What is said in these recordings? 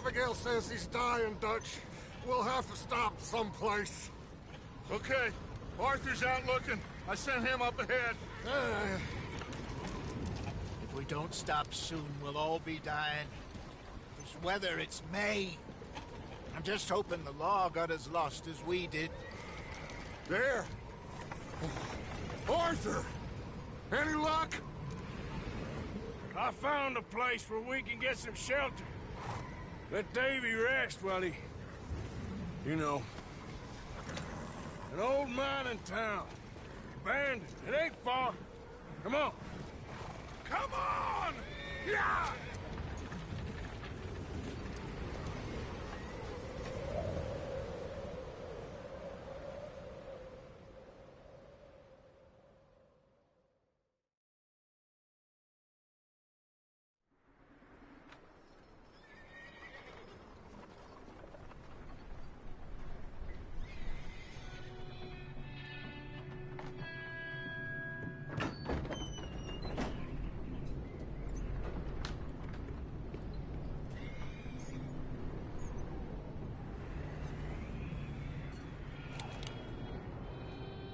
Abigail says he's dying, Dutch. We'll have to stop someplace. Okay. Arthur's out looking. I sent him up ahead. If we don't stop soon, we'll all be dying. This weather, it's May. I'm just hoping the law got as lost as we did. There! Arthur! Any luck? I found a place where we can get some shelter. Let Davy rest while he... You know. An old mining town. Abandoned. It ain't far. Come on. Come on! Yeah!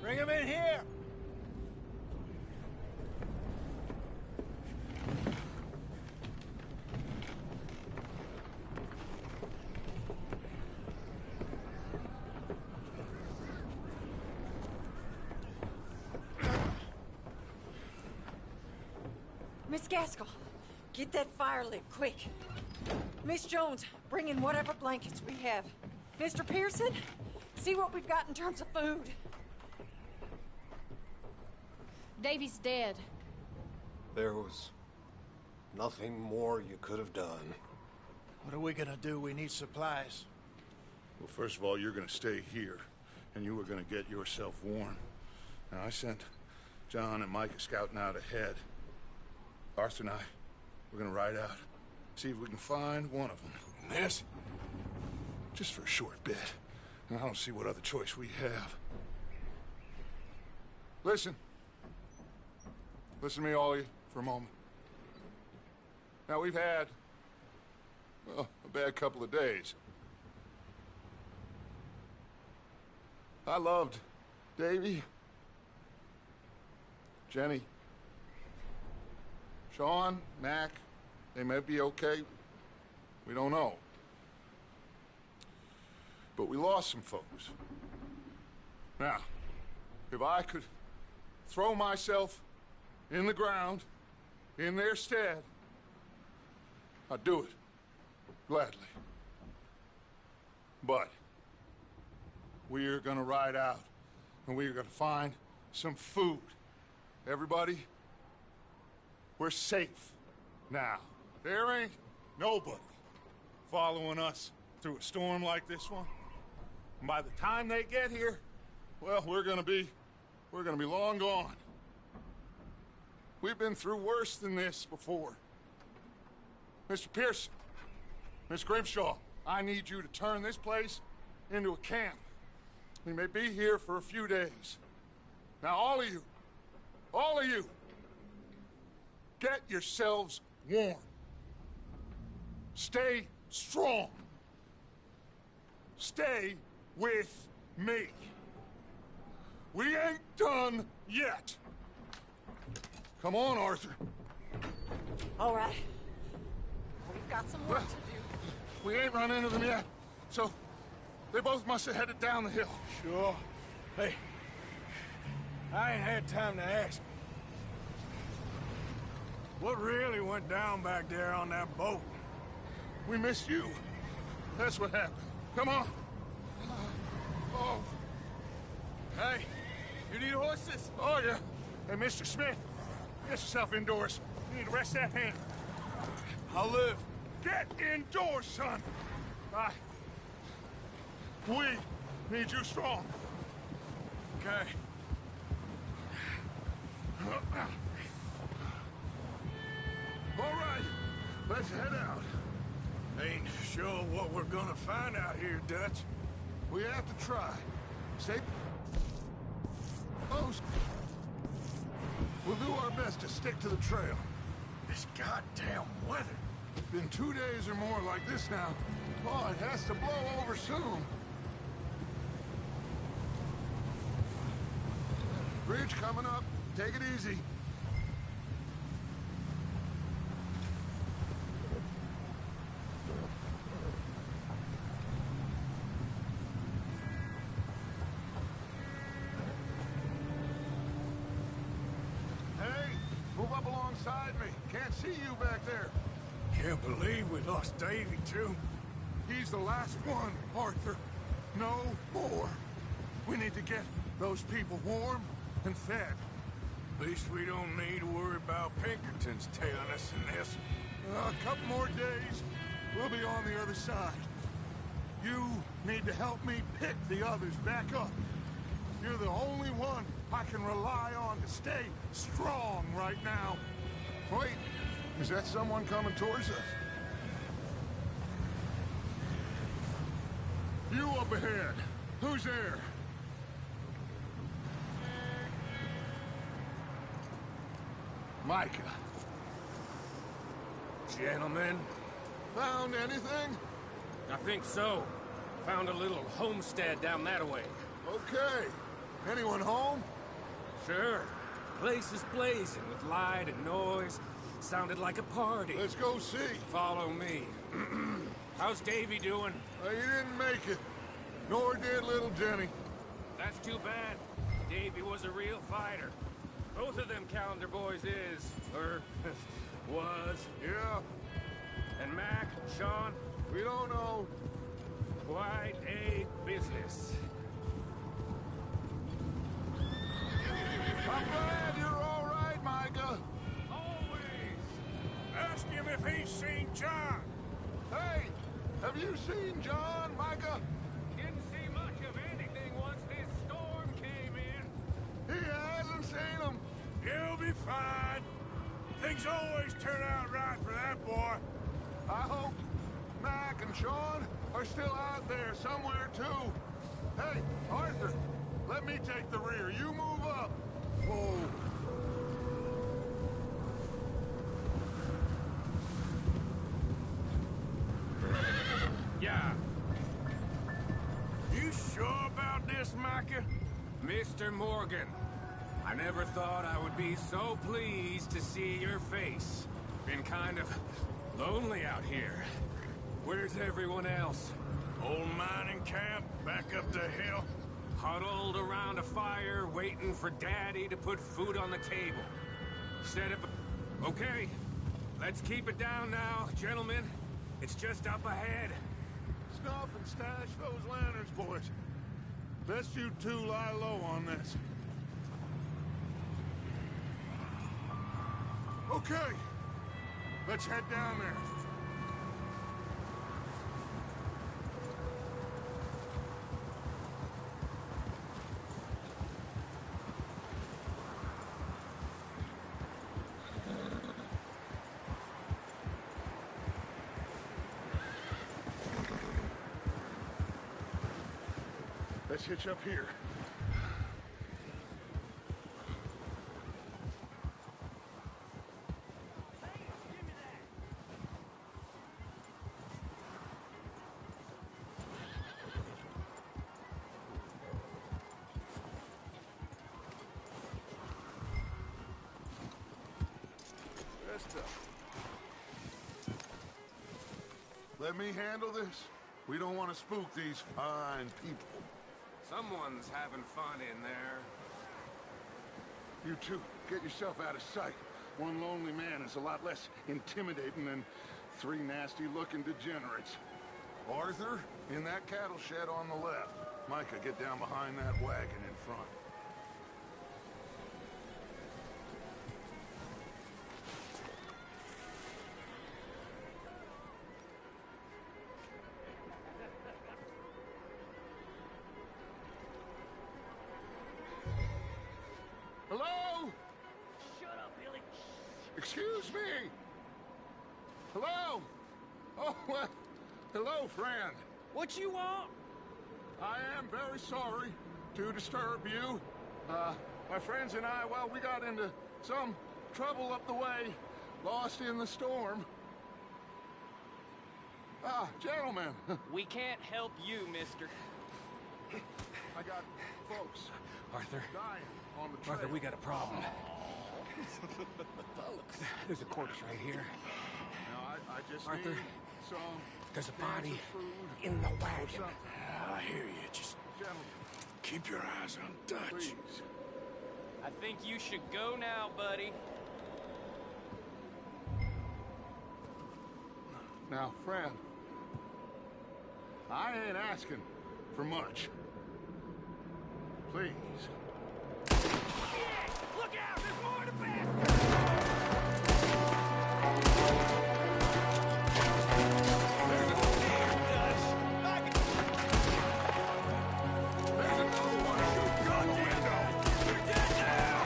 Bring him in here! Miss Gaskell, get that fire lit, quick. Miss Jones, bring in whatever blankets we have. Mr. Pearson, see what we've got in terms of food. Davy's dead. There was nothing more you could have done. What are we gonna do? We need supplies. Well, first of all, you're gonna stay here, and you were gonna get yourself warm. Now, I sent John and Micah scouting out ahead. Arthur and I, we're gonna ride out, see if we can find one of them. And this? Just for a short bit. And I don't see what other choice we have. Listen. Listen to me, all of you, for a moment. Now, we've had, well, a bad couple of days. I loved Davy, Jenny, Sean, Mac. They may be okay. We don't know. But we lost some folks. Now, if I could throw myself in the ground, in their stead, I'd do it, gladly. But we're gonna ride out, and we're gonna find some food. Everybody, we're safe now. There ain't nobody following us through a storm like this one. And by the time they get here, well, we're gonna be long gone. We've been through worse than this before. Mr. Pearson, Miss Grimshaw, I need you to turn this place into a camp. We may be here for a few days. Now, all of you, get yourselves warm. Stay strong. Stay with me. We ain't done yet. Come on, Arthur. All right. We've got some work to do. We ain't run into them yet, so they both must have headed down the hill. Sure. Hey, I ain't had time to ask. What really went down back there on that boat? We missed you. That's what happened. Come on. Oh. Hey, you need horses? Oh, yeah. Hey, Mr. Smith, get yourself indoors. You need to rest that hand. I'll live. Get indoors, son. We need you strong. Okay. All right, let's head out. Ain't sure what we're gonna find out here, Dutch. We have to try. Stay close. We'll do our best to stick to the trail. This goddamn weather. Been 2 days or more like this now. Oh, it has to blow over soon. Bridge coming up. Take it easy. Hey, move up alongside me. Can't see you back there. Can't believe we lost Davy, too. He's the last one, Arthur. No more. We need to get those people warm and fed. At least we don't need to worry about Pinkertons tailing us in this. A couple more days, we'll be on the other side. You need to help me pick the others back up. You're the only one I can rely on to stay strong right now. Wait, is that someone coming towards us? You up ahead. Who's there? Micah. Gentlemen, Found anything? I think so. Found a little homestead down that way. Okay. Anyone home? Sure. Place is blazing with light and noise. Sounded like a party. Let's go see. Follow me. How's Davy doing? He didn't make it. Nor did little Jenny. That's too bad. Davy was a real fighter. Both of them Calendar boys is, or was. Yeah, And Mac, Sean, we don't know. quite a business. I'm glad you're all right, Micah. always ask him if he's seen John. Hey, have you seen John, Micah? Didn't see much of anything once this storm came in. He hasn't seen him. He'll be fine. Things always turn out right for that boy. I hope Mac and Sean are still out there somewhere, too. Hey, Arthur, let me take the rear. You move up. Whoa. Yeah, You sure about this, Micah? Mr. Morgan. I never thought I would be so pleased to see your face. Been kind of lonely out here. Where's everyone else? Old mining camp back up the hill. Huddled around a fire, waiting for Daddy to put food on the table. Set up a... Okay, let's keep it down now, gentlemen. It's just up ahead. Snuff and stash those lanterns, boys. Best you two lie low on this. Okay, let's head down there. Let's hitch up here. Let me handle this. We don't want to spook these fine people. Someone's having fun in there. You two, get yourself out of sight. One lonely man is a lot less intimidating than three nasty-looking degenerates. Arthur, in that cattle shed on the left. Micah, get down behind that wagon in front. Hello? Shut up, Billy. Excuse me? Hello? Oh, well, hello, friend. What you want? I am very sorry to disturb you. My friends and I, well, we got into some trouble up the way, lost in the storm. Ah, gentlemen. We can't help you, mister. I got folks Arthur, dying on the trail. Arthur, we got a problem. There's a corpse right here. Now, I just Arthur, need some there's a body cans of food in the or wagon. something. I hear you. Just Gentlemen, keep your eyes on Dutch. please. I think you should go now, buddy. Now, friend, I ain't asking for much. Please. Look out! There's more to pass! There's another one! Shoot out the window! You're dead now!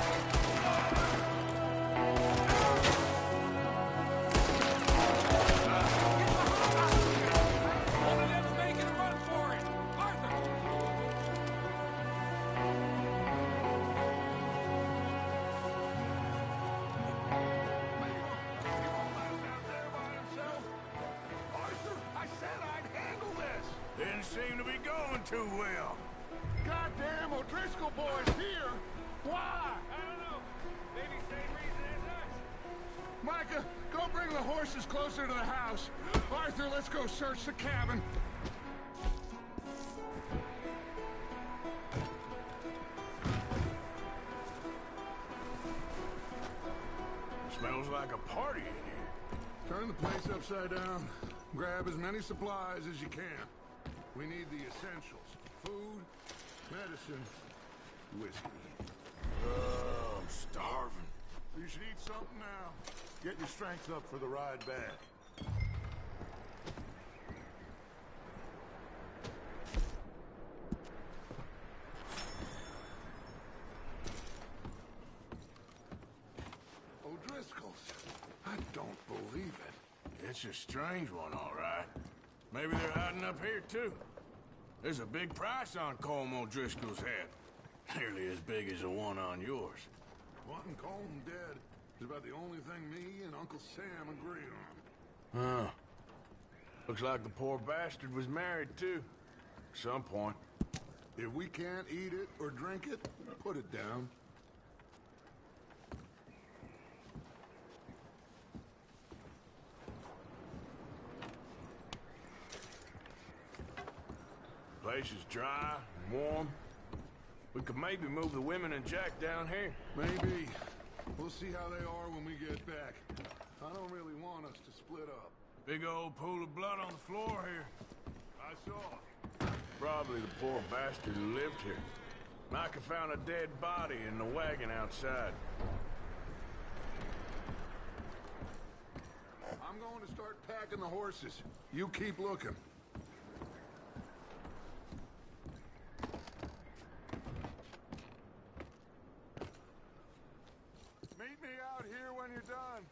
One of them's making a run for it! Arthur! Arthur, I said I'd handle this! Didn't seem to be going too well. Goddamn O'Driscoll boys here! Why? I don't know. Maybe same reason as us. Micah, go bring the horses closer to the house. Arthur, let's go search the cabin. Smells like a party in here. Turn the place upside down. Grab as many supplies as you can. We need the essentials. Food, medicine, whiskey. I'm starving. You should eat something now. Get your strength up for the ride back. O'Driscoll's. I don't believe it. It's a strange one, all right. Maybe they're hiding up here, too. There's a big price on Colm O'Driscoll's head. Nearly as big as the one on yours. Wanting Colm dead is about the only thing me and Uncle Sam agree on. Huh. Looks like the poor bastard was married, too. At some point. If we can't eat it or drink it, put it down. Place is dry and warm. We could maybe move the women and Jack down here. Maybe. We'll see how they are when we get back. I don't really want us to split up. Big old pool of blood on the floor here. I saw. Probably the poor bastard who lived here. Micah found a dead body in the wagon outside. I'm going to start packing the horses. You keep looking. Meet me out here when you're done.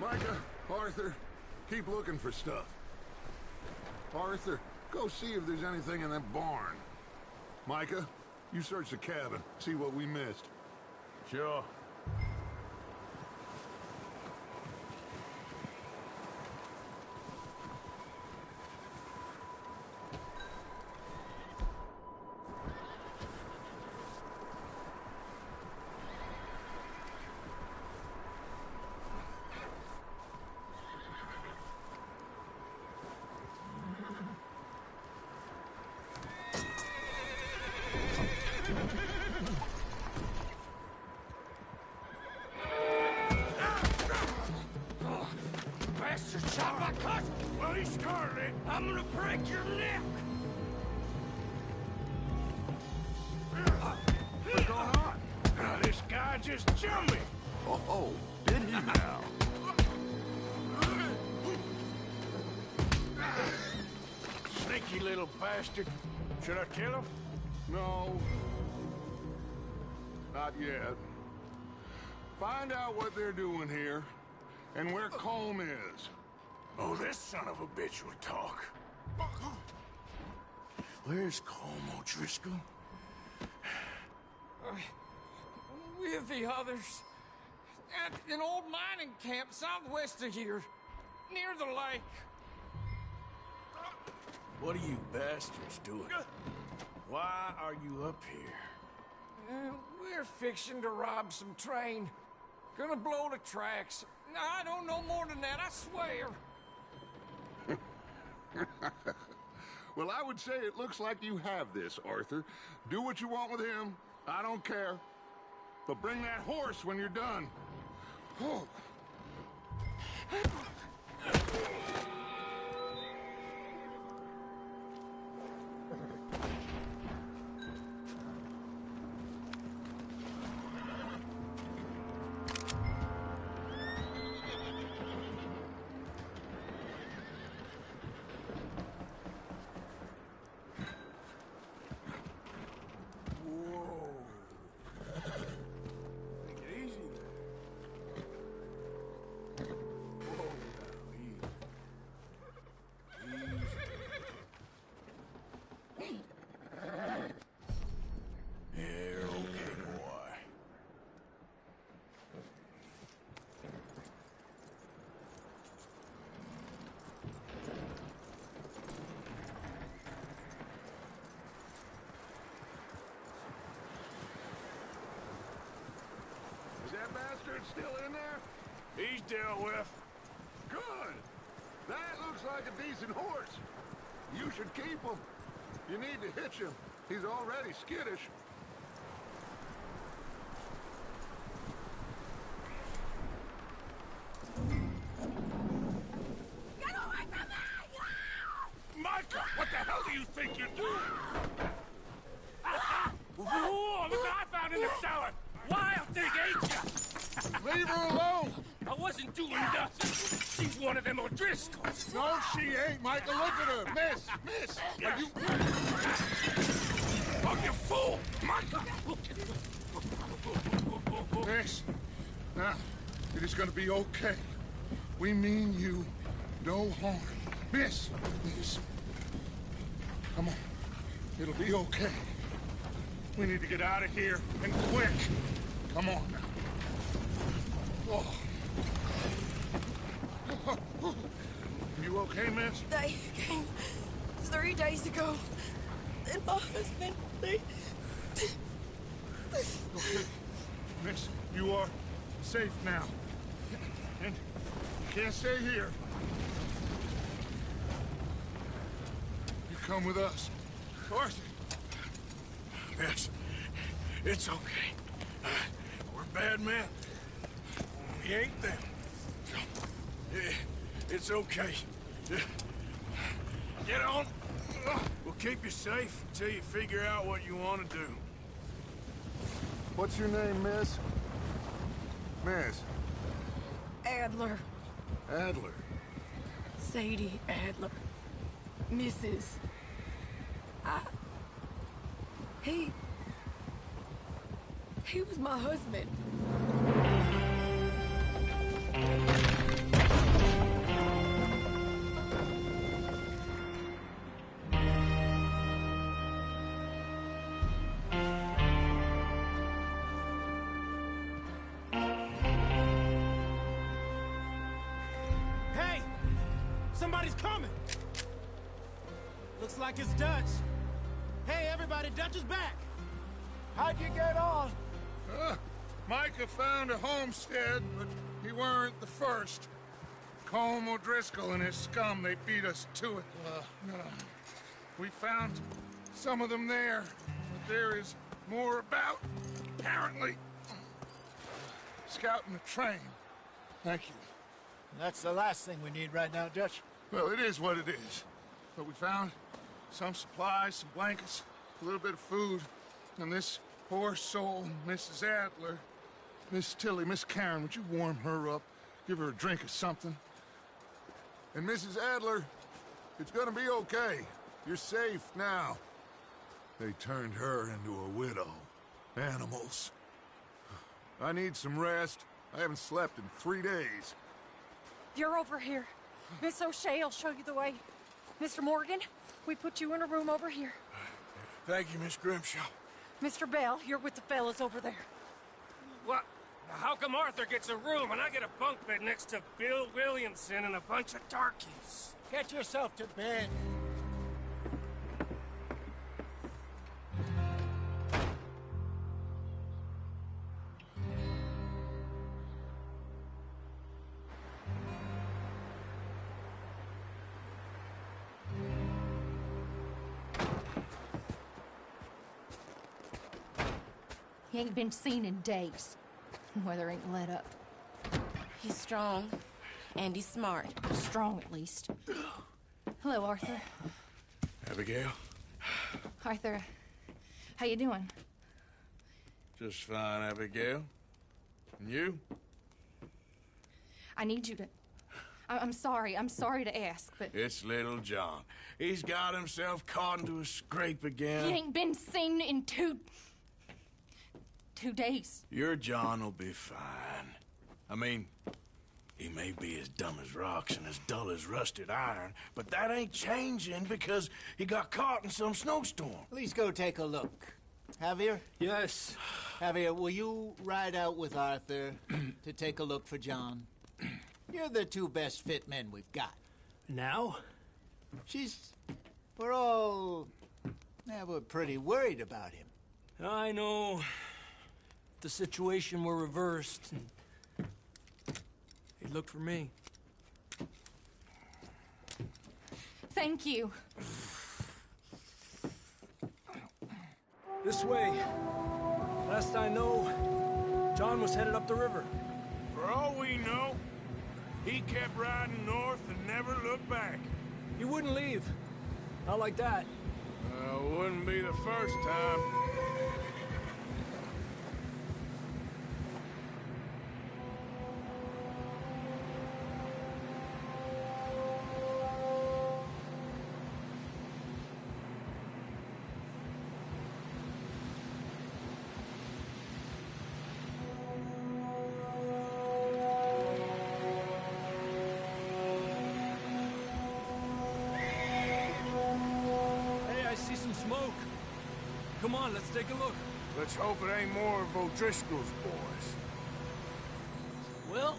Micah, Arthur, keep looking for stuff. Arthur, go see if there's anything in that barn. Micah, you search the cabin, see what we missed. Sure. Bastard shot my cousin! Well, he started it. I'm gonna break your neck! What's going on? Now, this guy just jumped me. Oh, did he now? Sneaky little bastard. Should I kill him? No. Not yet. Find out what they're doing here, and where Colm is. Oh, this son of a bitch will talk. Where's Colm O'Driscoll? With the others. At an old mining camp southwest of here. Near the lake. What are you bastards doing? Why are you up here? We're fixing to rob some train. Gonna blow the tracks. I don't know more than that, I swear. Well, I would say it looks like you have this, Arthur. Do what you want with him. I don't care. But bring that horse when you're done. Oh. That bastard still in there? He's dealt with. Good. That looks like a decent horse. You should keep him. You need to hitch him. He's already skittish. Get away from me! Micah, what the hell do you think you're doing? Whoa, look what I found in the cellar! Wild thing, ain't ya? Leave her alone! I wasn't doing nothing. She's one of them O'Driscolls. No, she ain't, Micah. Look at her. Miss! Miss! Are you... Oh, you fool! Micah! Miss, now, it is gonna be okay. We mean you no harm. Miss! Miss. Come on. It'll be okay. We need to get out of here, and quick. Come on now. Oh. You okay, miss? They came 3 days ago. And my husband, they... Okay. Miss, you are safe now. And you can't stay here. You come with us. Arthur. Miss, it's okay. We're bad men. We ain't them. It's okay. Get on. We'll keep you safe until you figure out what you want to do. What's your name, miss? Miss? Adler. Adler. Sadie Adler. Mrs. He was my husband. Hey! Somebody's coming! Looks like it's Dutch. Hey, everybody, Dutch is back! How'd you get on? Micah found a homestead, but he weren't the first. Colm O'Driscoll and his scum, they beat us to it. We found some of them there, but there is more about, apparently. Scouting the train. Thank you. That's the last thing we need right now, Dutch. Well, it is what it is. But we found some supplies, some blankets, a little bit of food, and this poor soul, Mrs. Adler, Miss Tilly, Miss Karen, would you warm her up? Give her a drink or something? And Mrs. Adler, it's gonna be okay. You're safe now. They turned her into a widow. Animals. I need some rest. I haven't slept in 3 days. You're over here. Miss O'Shea will show you the way. Mr. Morgan, we put you in a room over here. Thank you, Miss Grimshaw. Mr. Bell, you're with the fellas over there. What? How come Arthur gets a room and I get a bunk bed next to Bill Williamson and a bunch of darkies? Get yourself to bed. He ain't been seen in days. Weather ain't let up. He's strong, and he's smart. Strong, at least. Hello, Arthur. Abigail? Arthur, how you doing? Just fine, Abigail. And you? I need you to... I'm sorry to ask, but... It's little John. He's got himself caught into a scrape again. He ain't been seen in 2 days. Your John will be fine. I mean, he may be as dumb as rocks and as dull as rusted iron, but that ain't changing because he got caught in some snowstorm. Please go take a look. Javier? Yes. Javier, will you ride out with Arthur to take a look for John? You're the 2 best fit men we've got. Now? We're pretty worried about him. I know. The situation were reversed. He looked for me. Thank you. This way. Last I know, John was headed up the river. For all we know, he kept riding north and never looked back. He wouldn't leave. Not like that. Wouldn't be the first time. Smoke. Come on, let's take a look. Let's hope it ain't more of O'Driscoll's boys. Well,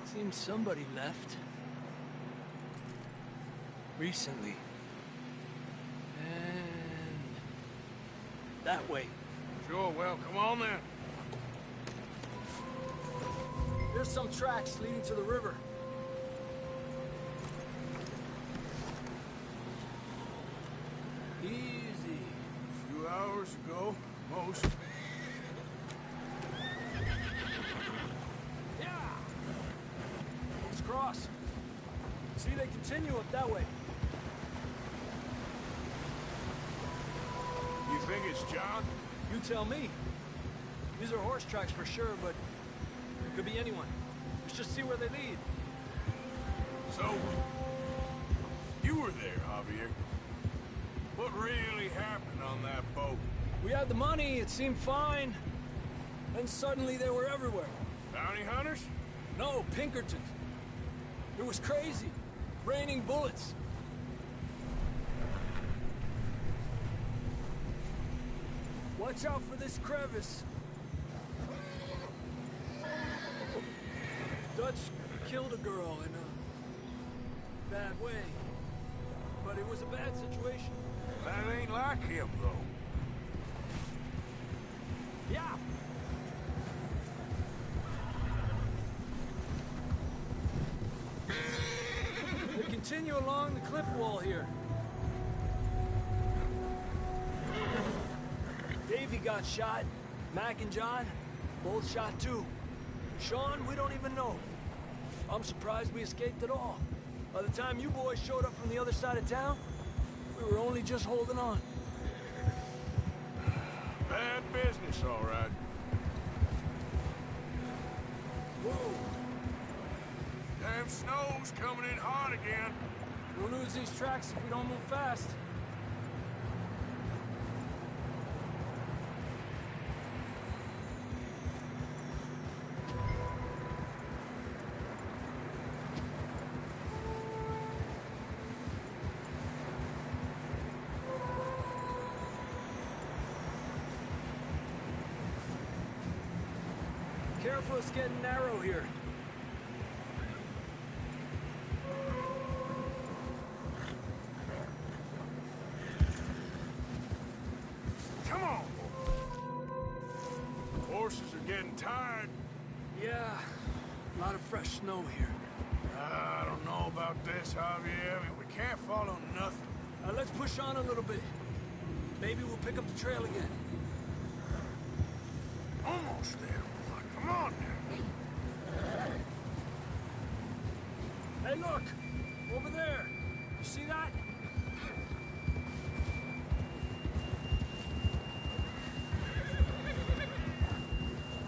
seems somebody left. Recently. And that way. Sure, well, come on then. There's some tracks leading to the river. Easy. A few hours ago, most. Yeah! Let's cross. See, they continue up that way. You think it's John? You tell me. These are horse tracks for sure, but it could be anyone. Let's just see where they lead. So, you were there, Javier. What really happened on that boat? We had the money, it seemed fine. Then suddenly they were everywhere. Bounty hunters? No, Pinkertons. It was crazy. Raining bullets. Watch out for this crevice. Dutch killed a girl in a bad way. But it was a bad situation. That ain't like him, though. Yeah. We continue along the cliff wall here. Davey got shot. Mac and John, both shot too. Sean, we don't even know. I'm surprised we escaped at all. By the time you boys showed up from the other side of town, we were only just holding on. Bad business, all right. Whoa! Damn snow's coming in hot again. We'll lose these tracks if we don't move fast. careful, it's getting narrow here. Come on! Horses are getting tired. Yeah, a lot of fresh snow here. I don't know about this, Javier. I mean, we can't follow nothing. Let's push on a little bit. Maybe we'll pick up the trail again. Almost there, boy. Come on now. Hey, look! Over there! You see that?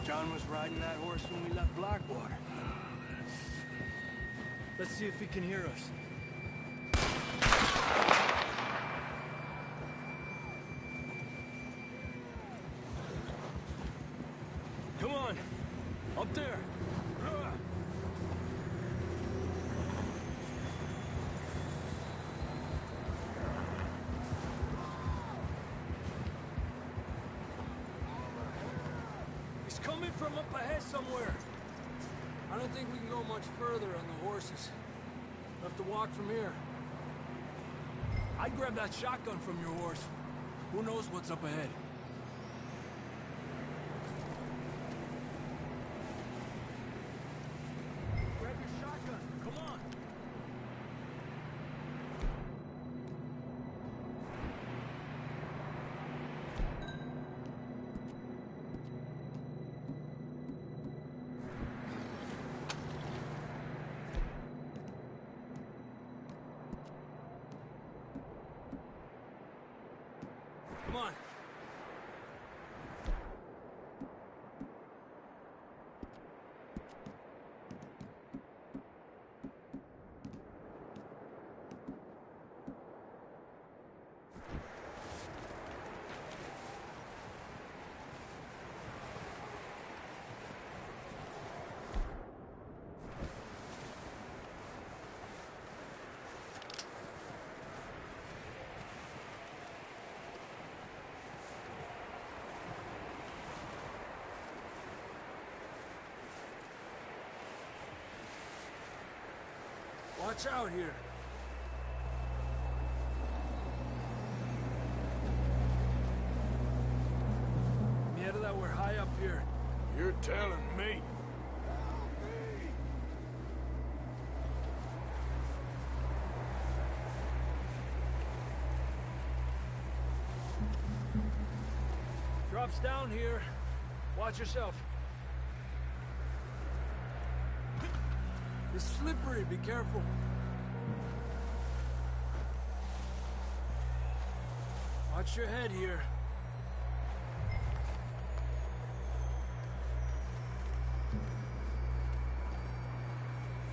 John was riding that horse when we left Blackwater. Let's see if he can hear us. Come on! Up there! He's coming from up ahead somewhere. I don't think we can go much further on the horses. We'll have to walk from here. I'd grab that shotgun from your horse. Who knows what's up ahead? Grab your shotgun. Come on. Come on. Watch out here. Mierda, that we're high up here. You're telling me. Drops down here. Watch yourself. It's slippery, be careful. Watch your head here.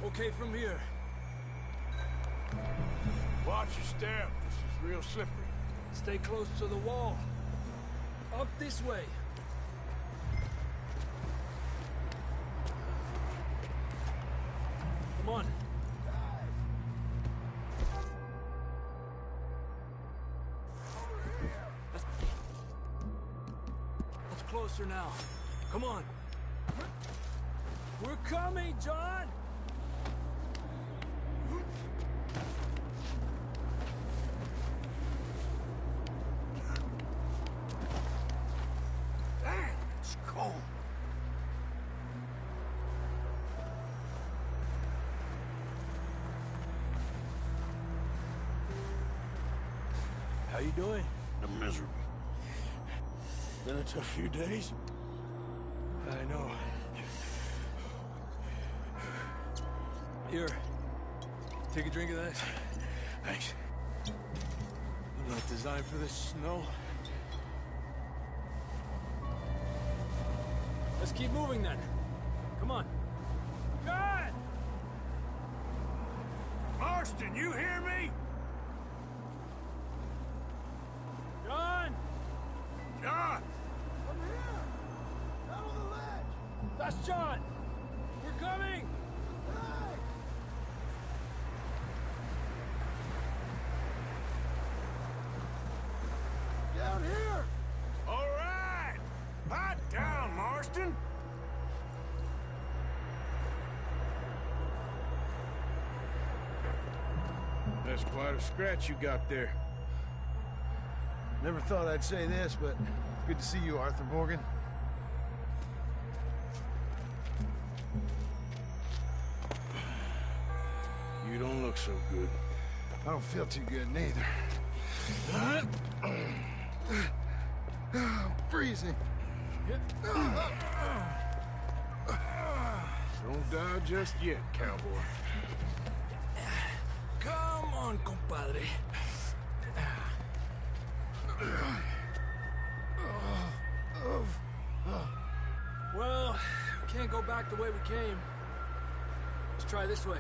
Okay from here. Watch your step. This is real slippery. Stay close to the wall. Up this way. Come on. That's closer now. Come on. We're coming, John! Damn, it's cold. How you doing? I'm miserable. Been a tough few days. I know. Here. Take a drink of this. Thanks. Not designed for this snow. Let's keep moving then. Come on. John! Marston, you hear me? John! John! Over here! Down on the ledge! That's John! We're coming! Down here! All right! Pipe down, Marston! That's quite a scratch you got there. Never thought I'd say this, but good to see you, Arthur Morgan. You don't look so good. I don't feel too good, neither. I'm freezing. Don't die just yet, cowboy. Come on, compadre. Well, we can't go back the way we came. Let's try this way.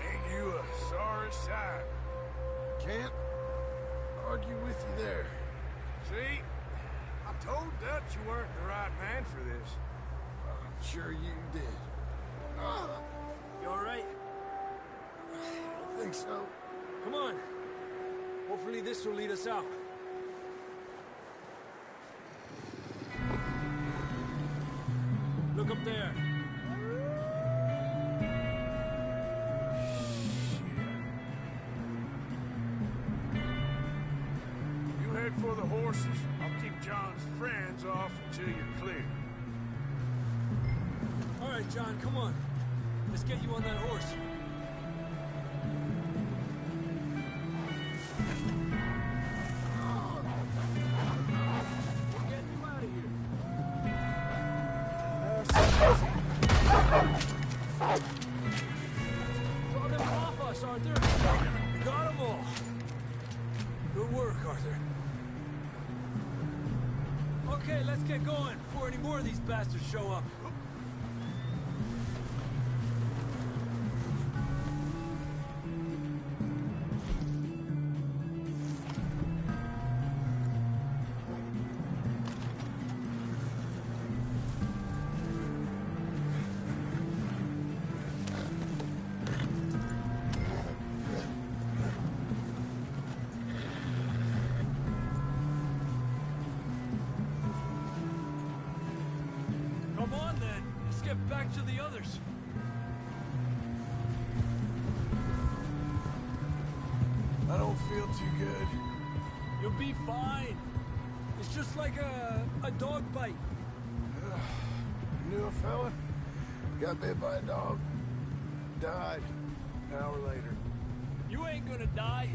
Ain't you a sorry sight? Can't argue with you there. See? I told Dutch you weren't the right man for this. I'm sure you did. You all right? I don't think so. Come on. Hopefully this will lead us out. Look up there. You head for the horses. I'll keep John's friends off until you're clear. All right, John, come on. Let's get you on that horse. We're getting you out of here. Draw them off us, Arthur. You got them all. Good work, Arthur. Okay, let's get going before any more of these bastards show up. Come on, then. Let's get back to the others. I don't feel too good. You'll be fine. It's just like a dog bite. Knew a fella? Got bit by a dog. Died an hour later. You ain't gonna die.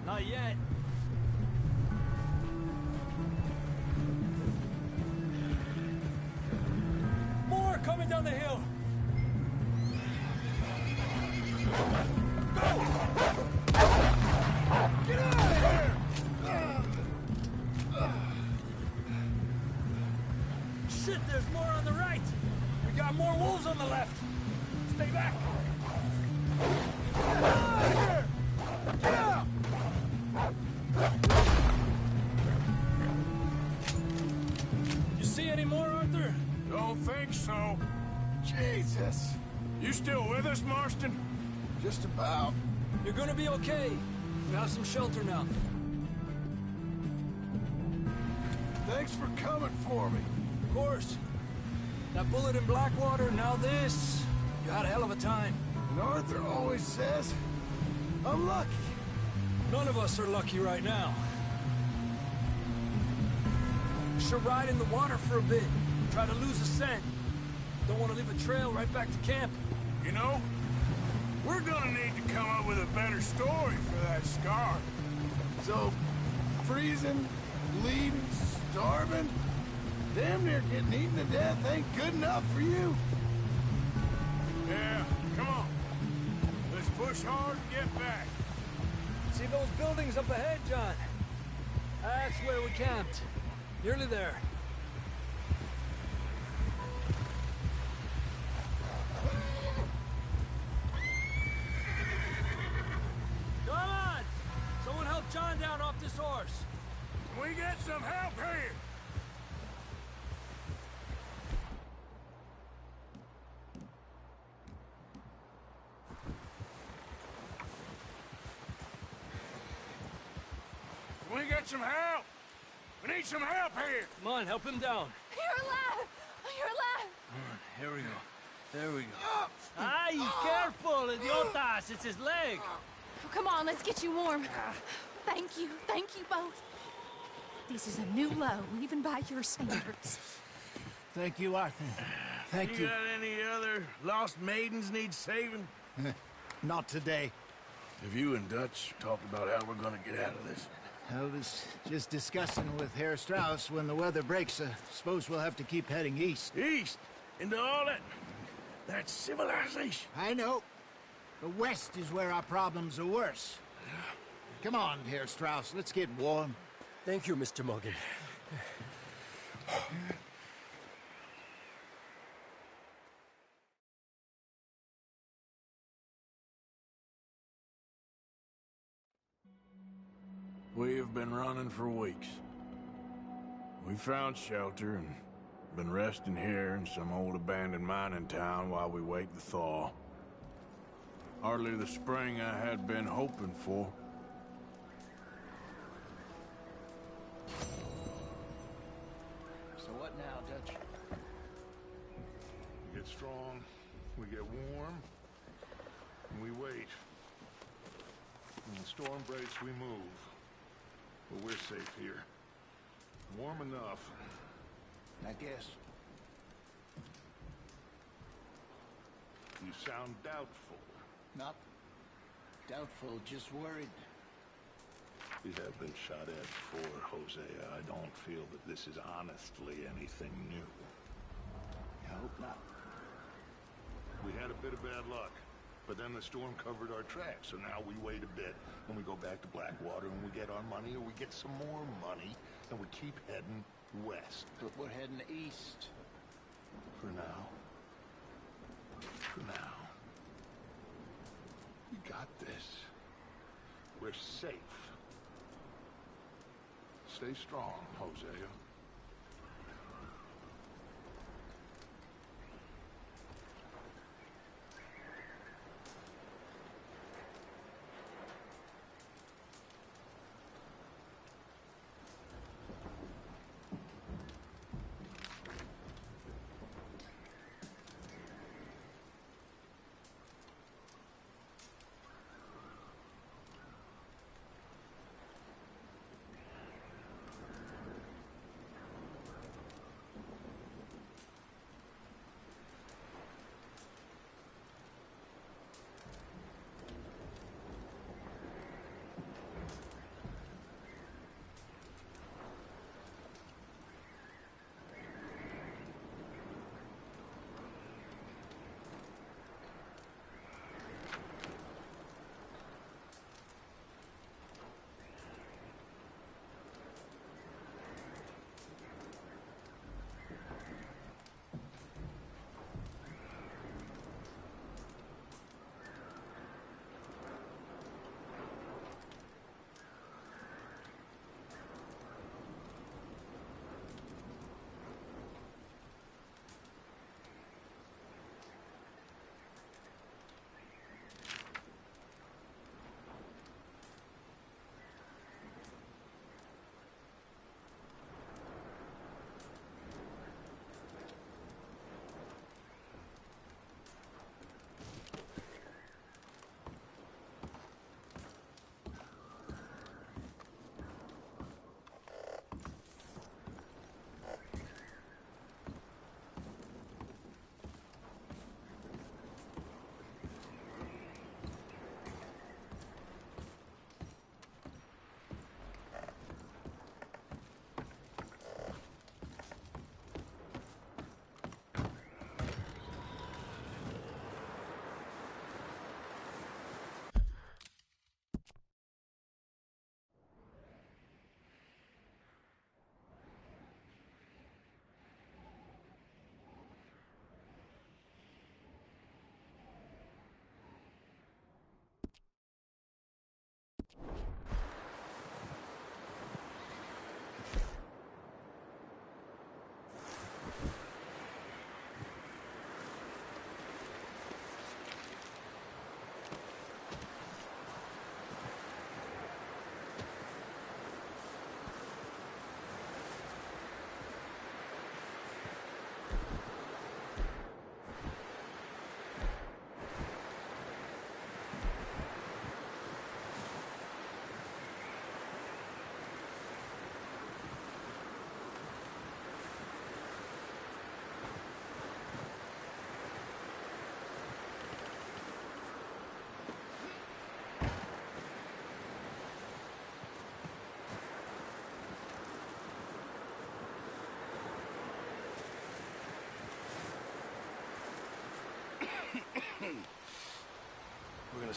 Not yet. More coming down the hill. Go! Get out of here! Shit, there's more on the right. We got more wolves on the left. Stay back. Get out of here! Get out! You see any more, Arthur? Don't think so. Jesus! You still with us, Marston? Just about. You're gonna be okay. We have some shelter now. Thanks for coming for me. Of course. That bullet in Blackwater, now this. You had a hell of a time. And Arthur always says, I'm lucky. None of us are lucky right now. Should ride in the water for a bit. Try to lose the scent. Don't want to leave a trail right back to camp. You know, we're gonna need to come up with a better story for that scar. So, freezing, bleeding, starving, damn near getting eaten to death ain't good enough for you. Yeah, come on. Let's push hard and get back. See those buildings up ahead, John? That's where we camped. Nearly there. Come on! Someone help John down off this horse. Can we get some help here? Can we get some help? We need some help here. Come on, help him down. You're alive! You're alive! Here we go. There we go. Ay, careful, idiotas! It's his leg. Oh, come on, let's get you warm. Thank you both. This is a new low, even by your standards. Thank you, Arthur. Thank you. Got any other lost maidens need saving? Not today. Have you and Dutch talked about how we're gonna get out of this? I was just discussing with Herr Strauss when the weather breaks. Suppose we'll have to keep heading east. East? Into all that civilization? I know. The west is where our problems are worse. Come on, Herr Strauss, let's get warm. Thank you, Mr. Morgan. We have been running for weeks. We found shelter and been resting here in some old abandoned mining town while we wait the thaw. Hardly the spring I had been hoping for. So what now, Dutch? We get strong, we get warm, and we wait. When the storm breaks, we move. But we're safe here. Warm enough. I guess. You sound doubtful. Not doubtful, just worried. We have been shot at before, Hosea. I don't feel that this is honestly anything new. I hope not. We had a bit of bad luck, but then the storm covered our tracks, so now we wait a bit, and we go back to Blackwater, and we get our money, or we get some more money, and we keep heading west. But we're heading east. For now. For now. We got this. We're safe. Stay strong, Hosea.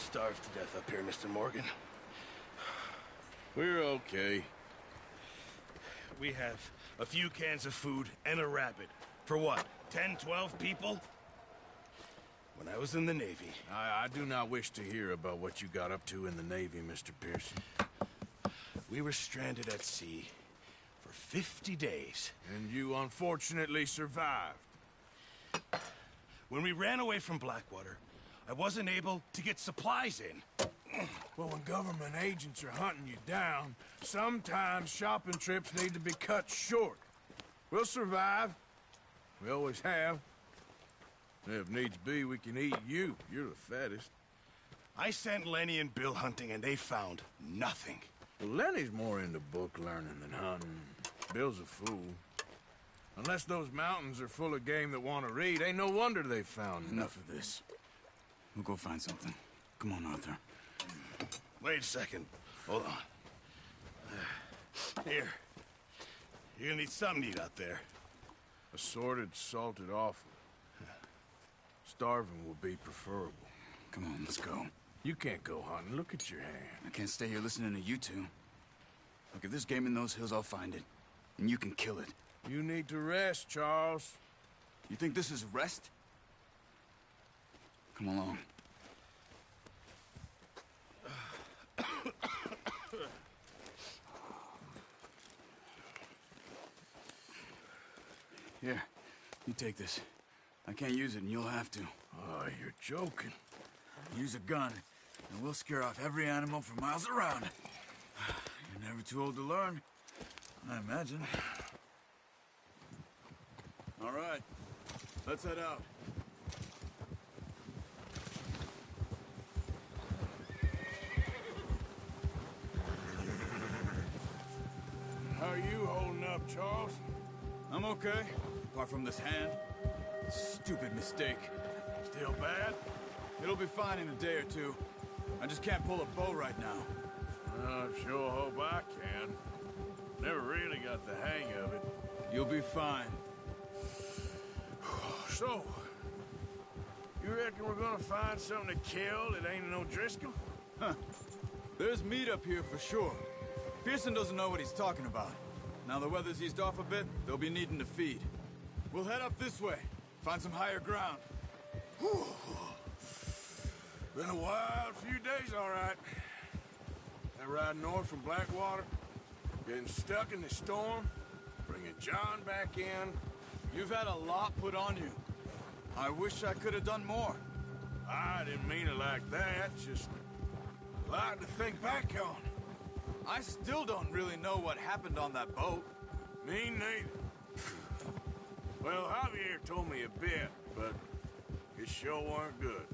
starve to death up here, Mr. Morgan. We're okay. We have a few cans of food and a rabbit. For what, 10, 12 people? When I was in the Navy... I do not wish to hear about what you got up to in the Navy, Mr. Pearson. We were stranded at sea for 50 days. And you unfortunately survived. When we ran away from Blackwater, I wasn't able to get supplies in. Well, when government agents are hunting you down, sometimes shopping trips need to be cut short. We'll survive. We always have. If needs be, we can eat you. You're the fattest. I sent Lenny and Bill hunting, and they found nothing. Well, Lenny's more into book learning than hunting. Bill's a fool. Unless those mountains are full of game that want to read, ain't no wonder they found Enough of this. We'll go find something. Come on, Arthur. Wait a second. Hold on. Here. You're gonna need something to eat out there. Assorted, salted offal. Starving will be preferable. Come on, let's go. You can't go hunting. Look at your hand. I can't stay here listening to you two. Look, if there's game in those hills, I'll find it. And you can kill it. You need to rest, Charles. You think this is rest? Come along. Here, you take this. I can't use it, and you'll have to. Oh, you're joking. Use a gun, and we'll scare off every animal for miles around. You're never too old to learn, I imagine. All right, let's head out. How are you holding up, Charles? I'm okay, apart from this hand. Stupid mistake. Still bad? It'll be fine in a day or two. I just can't pull a bow right now. I sure hope I can. Never really got the hang of it. You'll be fine. So, you reckon we're gonna find something to kill that ain't no Driscoll? Huh. There's meat up here for sure. Pearson doesn't know what he's talking about. Now the weather's eased off a bit, they'll be needing to feed. We'll head up this way, find some higher ground. Whew. Been a wild few days, all right. That ride north from Blackwater, getting stuck in the storm, bringing John back in. You've had a lot put on you. I wish I could have done more. I didn't mean it like that, just a lot to think back on. I still don't really know what happened on that boat. Me neither. Well, Javier told me a bit, but it sure weren't good.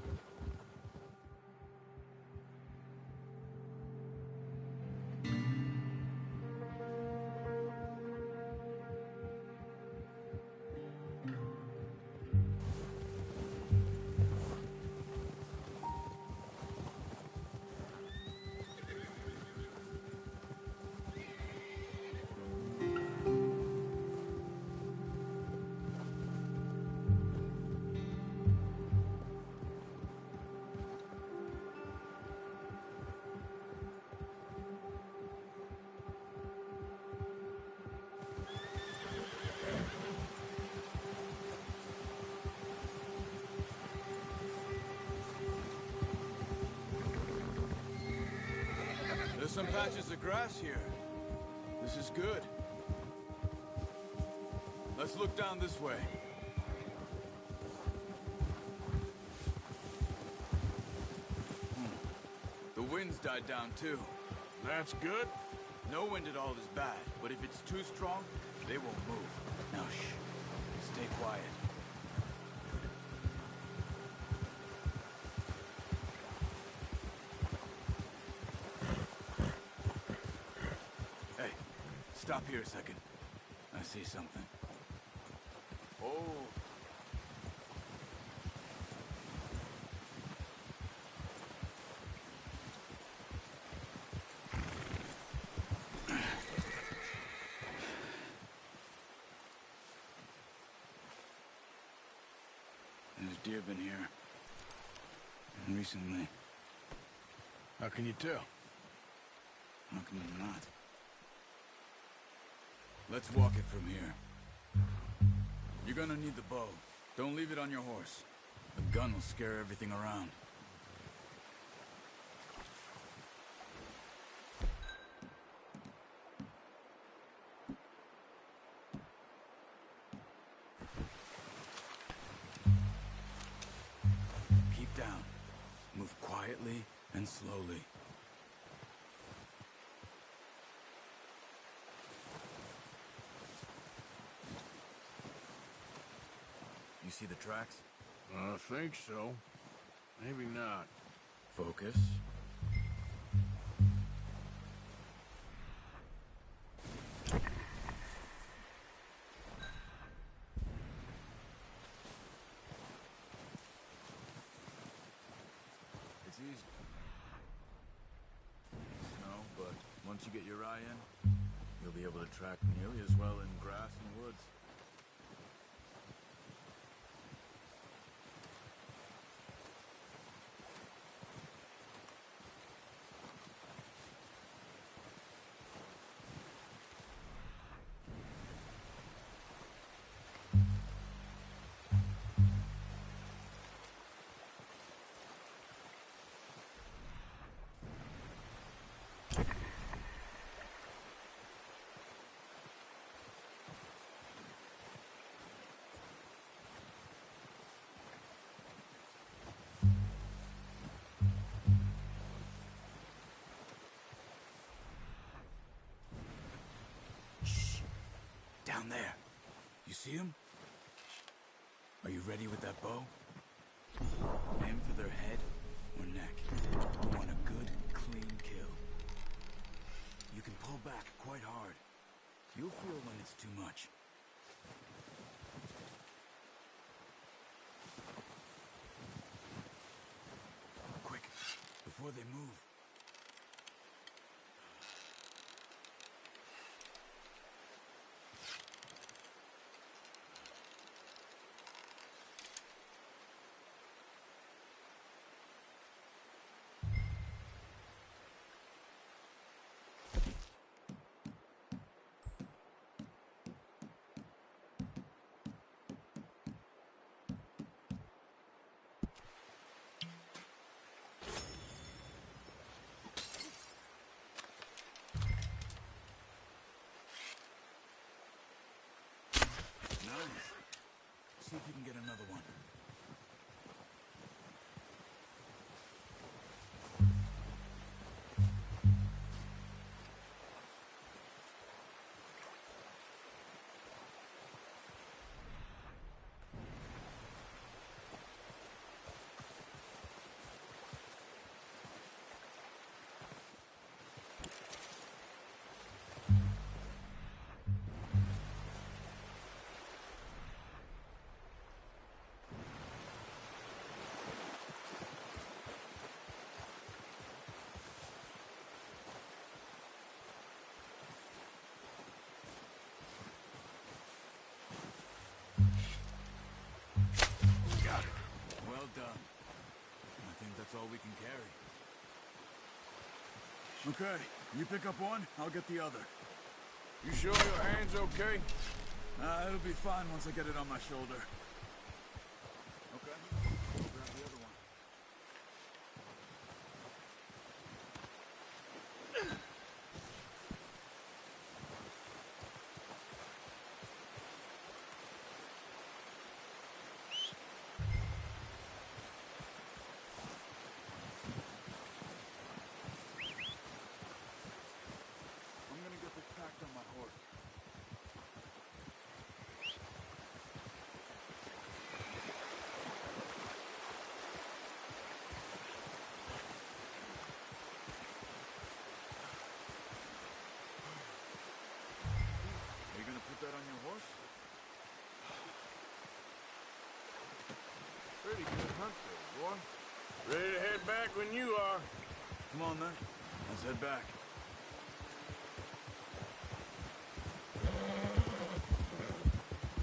There's some patches of grass here. This is good. Let's look down this way. The wind's died down too. That's good. No wind at all is bad, but if it's too strong, they won't move. Now shh. Stay quiet. Hey, stop here a second. I see something. Oh. There's deer been here. And recently. How can you tell? How can you not? Let's walk it from here. You're gonna need the bow. Don't leave it on your horse. The gun will scare everything around. Keep down. Move quietly and slowly. You see the tracks? I think so. Maybe not. Focus. It's easy. No, but once you get your eye in, you'll be able to track nearly as well in grass and woods. Down there. You see him? Are you ready with that bow? Aim for their head or neck. You want a good, clean kill. You can pull back quite hard. You'll feel when it's too much. Quick, before they move. Nice. See if you can get another one. Well done. I think that's all we can carry. Okay, you pick up one, I'll get the other. You sure your hand's okay? It'll be fine once I get it on my shoulder. Okay, I'll grab the other one. I'm gonna get this packed on my horse. Are you gonna put that on your horse? Pretty good hunt there, boy. Ready to head back when you are. Come on then, let's head back.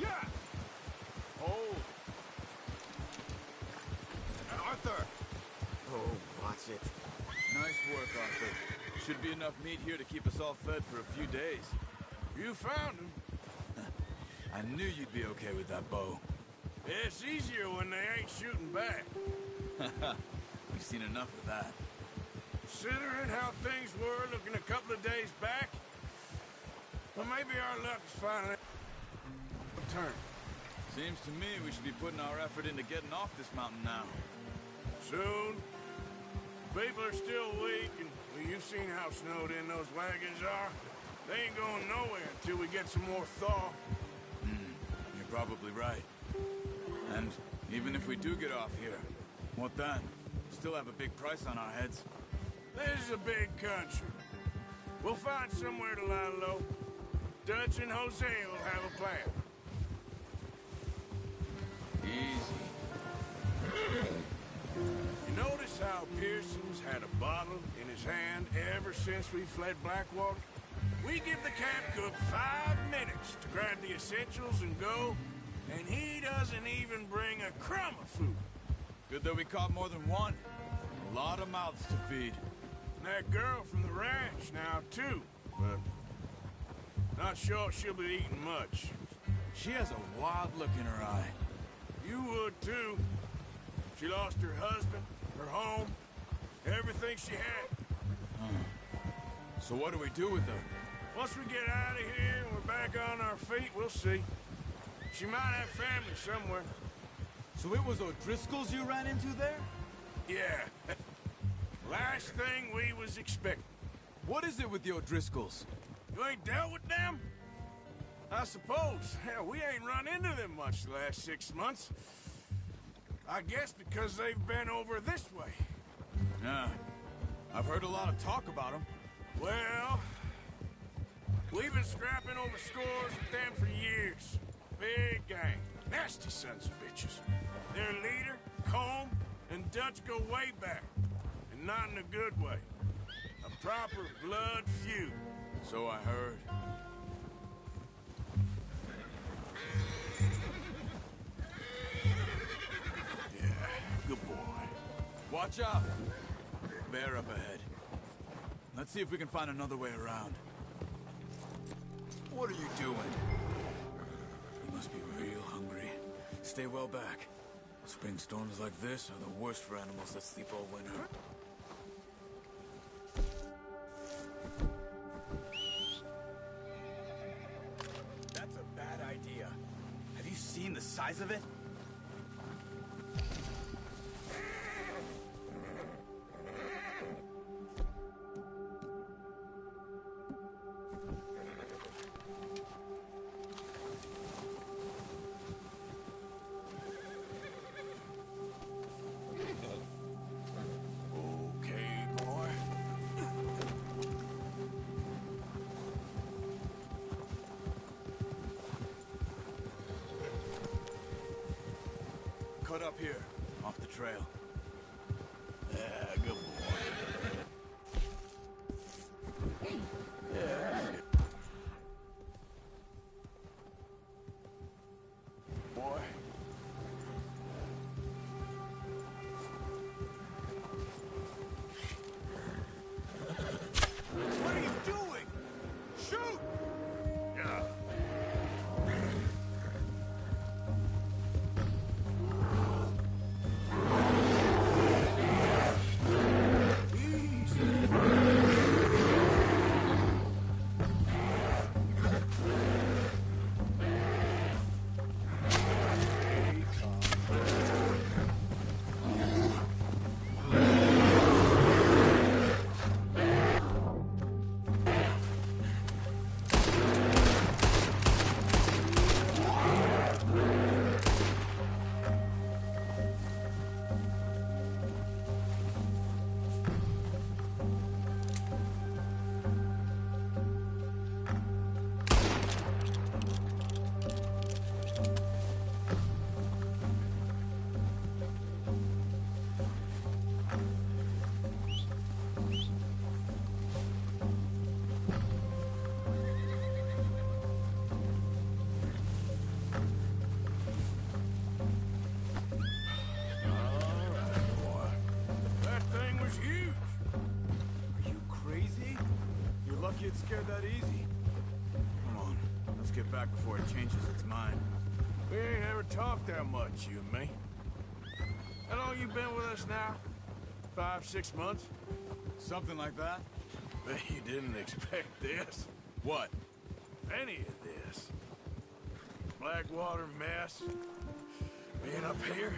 Yeah! Hold. Arthur! Oh, watch it. Nice work, Arthur. Should be enough meat here to keep us all fed for a few days. You found him. I knew you'd be okay with that bow. It's easier when they ain't shooting back. We've seen enough of that. Considering how things were looking a couple of days back, well, maybe our luck's finally turned. Seems to me we should be putting our effort into getting off this mountain now. Soon. People are still weak, and well, you've seen how snowed in those wagons are. They ain't going nowhere until we get some more thaw. You're probably right. And even if we do get off here, what then? Still have a big price on our heads. This is a big country. We'll find somewhere to lie low. Dutch and Jose will have a plan. Easy. You notice how Pearson's had a bottle in his hand ever since we fled Blackwater? We give the camp cook 5 minutes to grab the essentials and go, and he doesn't even bring a crumb of food. Good that we caught more than one. A lot of mouths to feed. And that girl from the ranch now, too, but not sure she'll be eating much. She has a wild look in her eye. You would, too. She lost her husband, her home, everything she had. So what do we do with her? Once we get out of here and we're back on our feet, we'll see. She might have family somewhere. So it was O'Driscoll's you ran into there? Yeah. Last thing we was expecting. What is it with the O'Driscolls? You ain't dealt with them? I suppose. Hell, we ain't run into them much the last 6 months. I guess because they've been over this way. Yeah. I've heard a lot of talk about them. Well, we've been scrapping over scores with them for years. Big gang. Nasty sons of bitches. Their leader, Combe, and Dutch go way back. And not in a good way. A proper blood feud. So I heard. Yeah, good boy. Watch out! Bear up ahead. Let's see if we can find another way around. What are you doing? You must be real hungry. Stay well back. Spring storms like this are the worst for animals that sleep all winter. That's a bad idea. Have you seen the size of it? Okay, boy. Cut up here, off the trail. Yeah, good boy. Yeah. Boy. What are you doing? Shoot! Yeah. Lucky it's scared that easy. Come on, let's get back before it changes its mind. We ain't ever talked that much, you and me. How long you been with us now? 5, 6 months? Something like that? Bet you didn't expect this. What? Any of this. Blackwater mess. Being up here.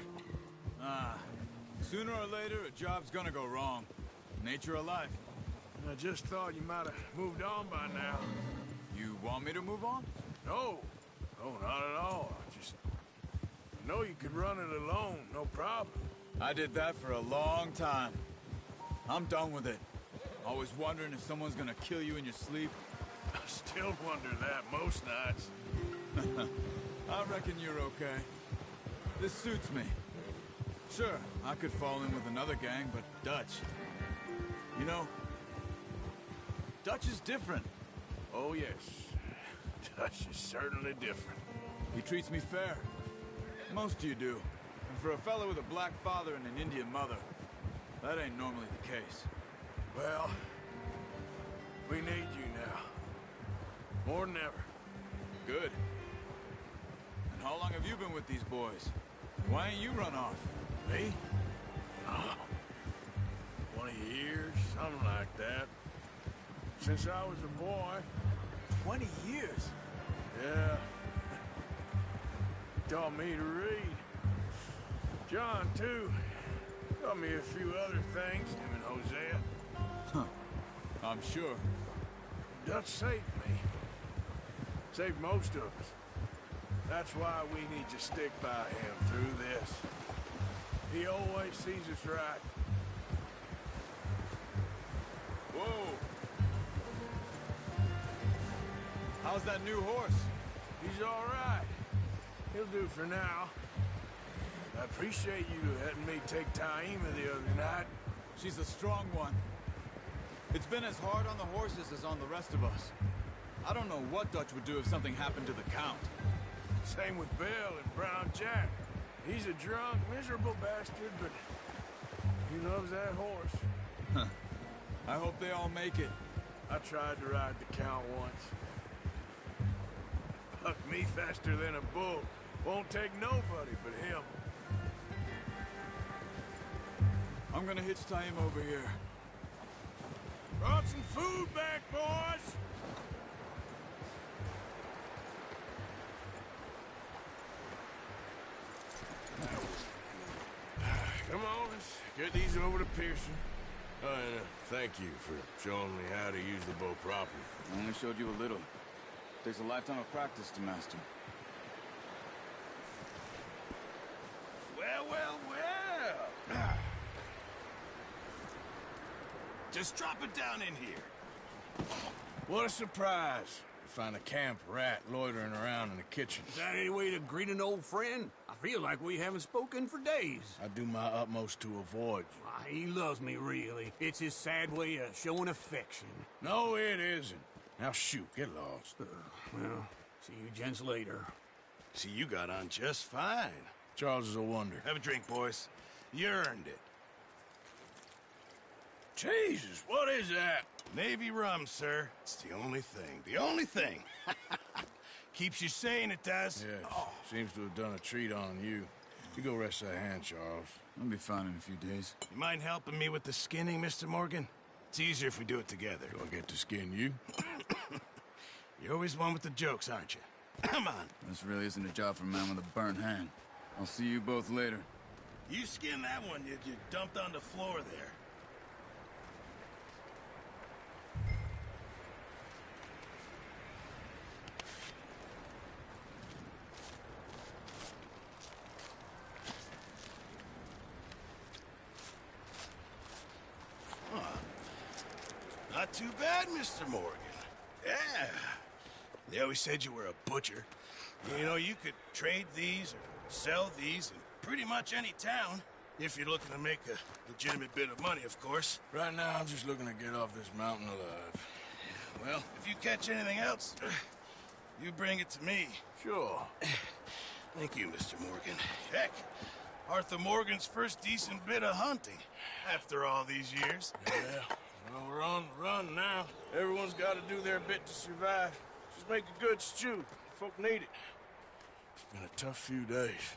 Sooner or later, a job's gonna go wrong. Nature of life. I just thought you might have moved on by now. You want me to move on? No. No, not at all. I know you could run it alone, no problem. I did that for a long time. I'm done with it. Always wondering if someone's gonna kill you in your sleep. I still wonder that most nights. I reckon you're okay. This suits me. Sure, I could fall in with another gang, but Dutch... You know, Dutch is different. Oh, yes. Dutch is certainly different. He treats me fair. Most of you do. And for a fellow with a black father and an Indian mother, that ain't normally the case. Well, we need you now. More than ever. Good. And how long have you been with these boys? Why ain't you run off? Me? Oh, 20 years, something like that. Since I was a boy. 20 years? Yeah. Taught me to read. John, too. Taught me a few other things, him and Hosea. Huh. I'm sure. Dutch saved me. Saved most of us. That's why we need to stick by him through this. He always sees us right. Whoa! How's that new horse? He's all right. He'll do for now. I appreciate you letting me take Taima the other night. She's a strong one. It's been as hard on the horses as on the rest of us. I don't know what Dutch would do if something happened to the Count. Same with Bill and Brown Jack. He's a drunk, miserable bastard, but he loves that horse. Huh. I hope they all make it. I tried to ride the Count once. Bucked me faster than a bull. Won't take nobody but him. I'm gonna hitch Taima over here. Brought some food back, boys! Come on, let's get these over to Pearson. Oh, and thank you for showing me how to use the bow properly. I only showed you a little. Takes a lifetime of practice to master. Well, well, well! Just drop it down in here. What a surprise. To find a camp rat loitering around in the kitchen. Is that any way to greet an old friend? I feel like we haven't spoken for days. I do my utmost to avoid you. Why, he loves me, really. It's his sad way of showing affection. No, it isn't. Now shoot, get lost. Well, see you gents later. See, you got on just fine. Charles is a wonder. Have a drink, boys. You earned it. Jesus, what is that? Navy rum, sir. It's the only thing. The only thing. Keeps you sane, it does. Yes, seems to have done a treat on you. You go rest that hand, Charles. I'll be fine in a few days. You mind helping me with the skinning, Mr. Morgan? It's easier if we do it together. Do I get to skin you? You're always one with the jokes, aren't you? Come on. This really isn't a job for a man with a burnt hand. I'll see you both later. You skin that one you dumped on the floor there. Not too bad, Mr. Morgan. Yeah. They always said you were a butcher. You know, you could trade these or sell these in pretty much any town. If you're looking to make a legitimate bit of money, of course. Right now, I'm just looking to get off this mountain alive. Well, if you catch anything else, you bring it to me. Sure. Thank you, Mr. Morgan. Heck, Arthur Morgan's first decent bit of hunting after all these years. Yeah. Well, we're on the run now. Everyone's got to do their bit to survive. Just make a good stew. Folk need it. It's been a tough few days.